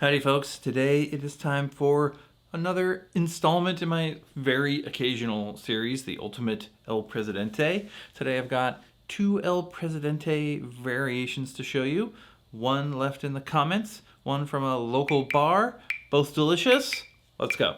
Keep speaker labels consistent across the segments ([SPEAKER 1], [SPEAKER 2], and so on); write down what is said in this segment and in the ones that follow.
[SPEAKER 1] Howdy folks, today it is time for another installment in my very occasional series, the Ultimate El Presidente. Today I've got two El Presidente variations to show you. One left in the comments, one from a local bar, both delicious. Let's go.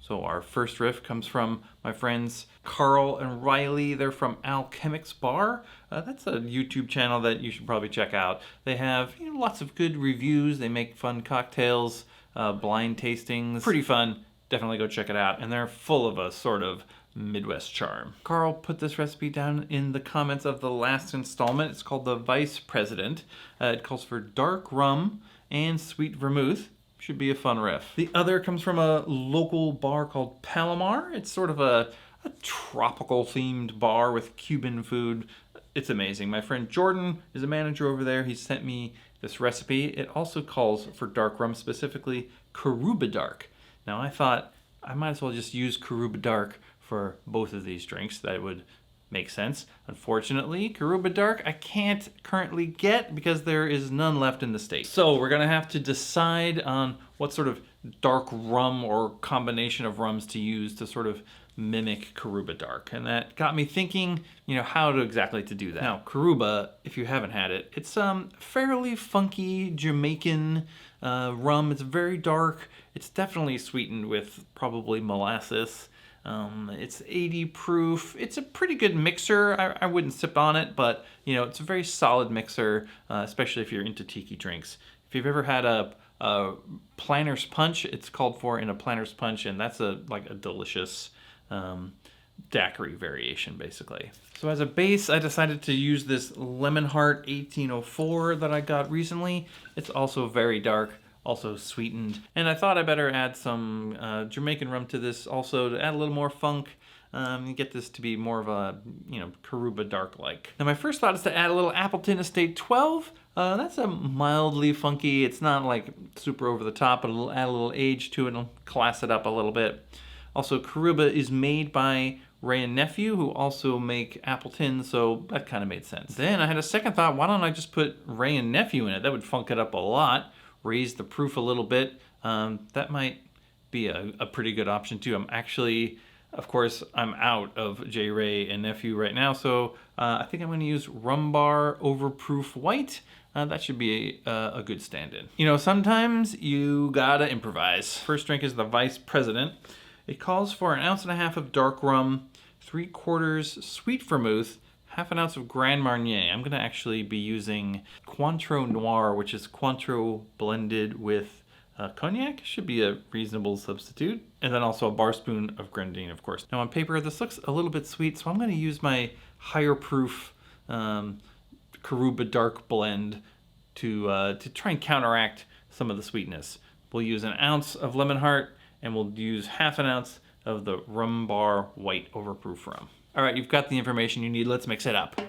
[SPEAKER 1] So our first riff comes from my friends Carl and Riley. They're from Alchemic's Bar. That's a YouTube channel that you should probably check out. They have lots of good reviews. They make fun cocktails, blind tastings. Pretty fun. Definitely go check it out. And they're full of a sort of Midwest charm. Carl put this recipe down in the comments of the last installment. It's called the Vice President. It calls for dark rum and sweet vermouth. Should be a fun riff. The other comes from a local bar called Palomar. It's sort of a tropical themed bar with Cuban food. It's amazing. My friend Jordan is a manager over there. He sent me this recipe. It also calls for dark rum, specifically Coruba Dark. Now I thought I might as well just use Coruba Dark for both of these drinks. That would make sense. Unfortunately, Coruba Dark I can't currently get because there is none left in the state. So we're gonna have to decide on what sort of dark rum or combination of rums to use to sort of mimic Coruba Dark. And that got me thinking, how to do that. Now, Coruba, if you haven't had it, it's fairly funky Jamaican rum. It's very dark. It's definitely sweetened with probably molasses. It's 80 proof. It's a pretty good mixer. I wouldn't sip on it, but it's a very solid mixer, especially if you're into tiki drinks. If you've ever had a Planter's Punch, it's called for in a Planter's Punch, and that's a delicious daiquiri variation, basically. So as a base, I decided to use this Lemon Hart 1804 that I got recently. It's also very dark, also sweetened, and I thought I better add some Jamaican rum to this also to add a little more funk and get this to be more of a Coruba Dark-like. Now my first thought is to add a little Appelton Estate 12. That's a mildly funky. It's not like super over the top, but it'll add a little age to it and class it up a little bit. Also, Coruba is made by Ray and Nephew, who also make Appelton, so that kind of made sense. Then I had a second thought, why don't I just put Ray and Nephew in it? That would funk it up a lot. Raise the proof a little bit. That might be a pretty good option too. I'm actually, of course, I'm out of J. Ray and Nephew right now, so I think I'm going to use Rum Bar Overproof White. That should be a good stand-in. Sometimes you gotta improvise. First drink is the Vice President. It calls for 1.5 ounces of dark rum, 3/4 sweet vermouth, 1/2 ounce of Grand Marnier. I'm going to actually be using Cointreau Noir, which is Cointreau blended with cognac. Should be a reasonable substitute. And then also a bar spoon of Grenadine, of course. Now on paper, this looks a little bit sweet, so I'm going to use my higher proof Coruba Dark blend to try and counteract some of the sweetness. We'll use 1 ounce of Lemon Hart, and we'll use 1/2 ounce of the Rum Bar White Overproof rum. All right, you've got the information you need. Let's mix it up.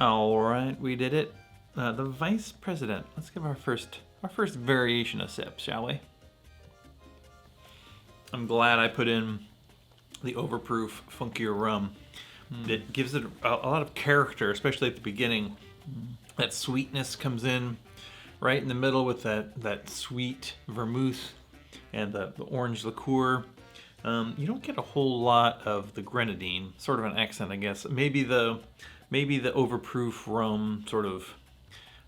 [SPEAKER 1] All right, we did it. The Vice President. Let's give our first variation a sip, shall we? I'm glad I put in the overproof, funkier rum. It gives it a lot of character, especially at the beginning. That sweetness comes in right in the middle with that sweet vermouth and the orange liqueur. You don't get a whole lot of the grenadine, sort of an accent, I guess. Maybe the overproof rum sort of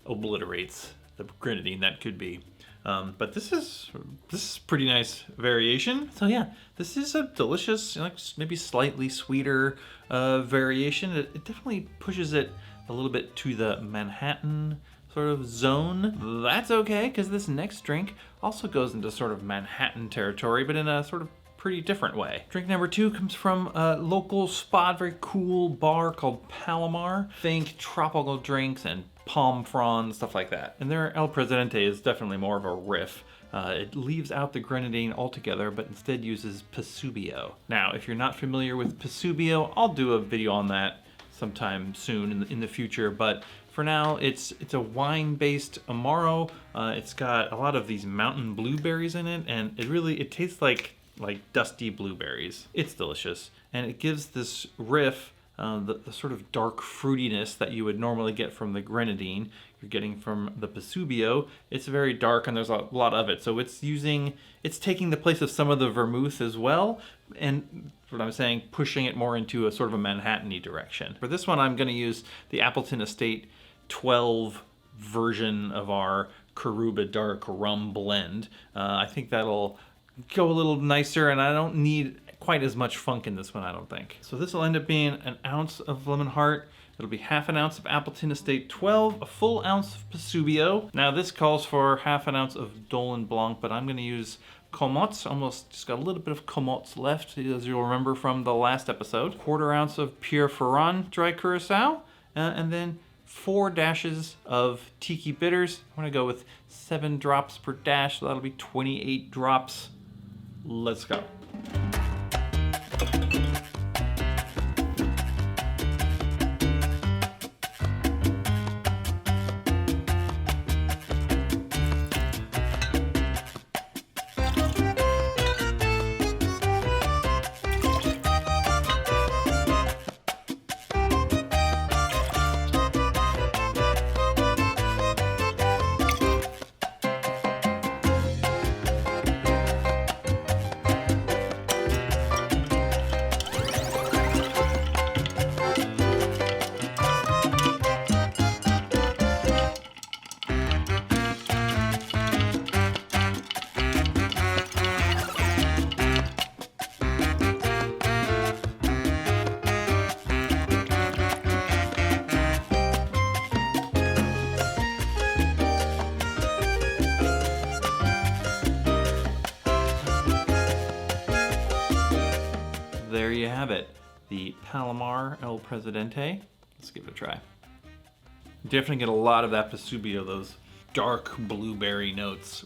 [SPEAKER 1] obliterates the grenadine that could be. But this is pretty nice variation. So yeah, this is a delicious, like maybe slightly sweeter variation. It definitely pushes it a little bit to the Manhattan sort of zone. That's okay, because this next drink also goes into sort of Manhattan territory, but in a sort of pretty different way. Drink number 2 comes from a local spot, very cool bar called Palomar. Think tropical drinks and palm fronds, stuff like that. And their El Presidente is definitely more of a riff. It leaves out the grenadine altogether, but instead uses Pasubio. Now, if you're not familiar with Pasubio, I'll do a video on that sometime soon in the future, but for now, it's a wine-based Amaro. It's got a lot of these mountain blueberries in it, and it tastes like dusty blueberries. It's delicious, and it gives this riff the sort of dark fruitiness that you would normally get from the grenadine. You're getting from the Pasubio. It's very dark, and there's a lot of it, so it's taking the place of some of the vermouth as well, and what I'm saying, pushing it more into a sort of a Manhattan-y direction. For this one, I'm going to use the Appelton Estate 12 version of our Coruba dark rum blend. I think that'll go a little nicer, and I don't need quite as much funk in this one, I don't think. So this will end up being an ounce of lemon Hart. It'll be half an ounce of Appelton Estate 12, a full ounce of Pasubio. Now this calls for half an ounce of Dolin Blanc, but I'm going to use Comots. Almost just got a little bit of Comots left, as you'll remember from the last episode. Quarter ounce of Pierre Ferrand dry Curacao, and then 4 dashes of Tiki bitters. I'm going to go with 7 drops per dash, so that'll be 28 drops. Let's go. There you have it, the Palomar El Presidente. Let's give it a try. Definitely get a lot of that Pasubio, those dark blueberry notes.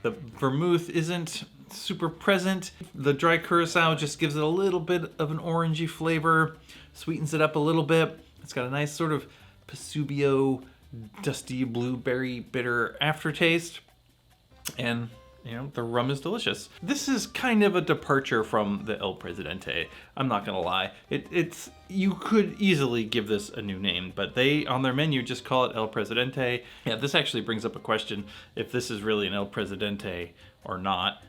[SPEAKER 1] The vermouth isn't super present. The dry Curacao just gives it a little bit of an orangey flavor, sweetens it up a little bit. It's got a nice sort of Pasubio, dusty blueberry bitter aftertaste. And you know, the rum is delicious. This is kind of a departure from the El Presidente. I'm not gonna lie. You could easily give this a new name, but they, on their menu, just call it El Presidente. Yeah, this actually brings up a question if this is really an El Presidente or not.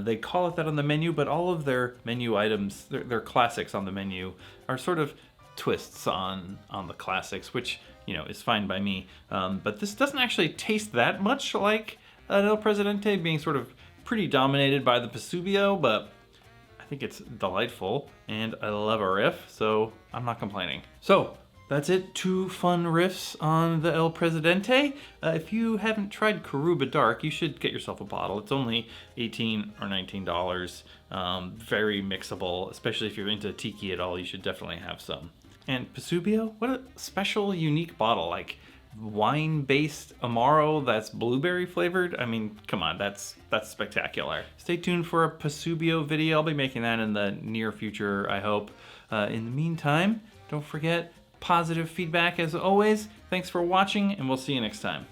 [SPEAKER 1] They call it that on the menu, but all of their menu items, their classics on the menu, are sort of twists on the classics, which, you know, is fine by me. But this doesn't actually taste that much like an El Presidente, being sort of pretty dominated by the Pasubio, but I think it's delightful, and I love a riff, so I'm not complaining. So that's it, 2 fun riffs on the El Presidente. If you haven't tried Coruba Dark, you should get yourself a bottle. It's only $18 or $19. Very mixable, especially if you're into Tiki at all, you should definitely have some. And Pasubio, what a special, unique bottle. Like, wine-based Amaro that's blueberry flavored. I mean, come on, that's spectacular. Stay tuned for a Pasubio video. I'll be making that in the near future, I hope. In the meantime, don't forget, positive feedback as always. Thanks for watching, and we'll see you next time.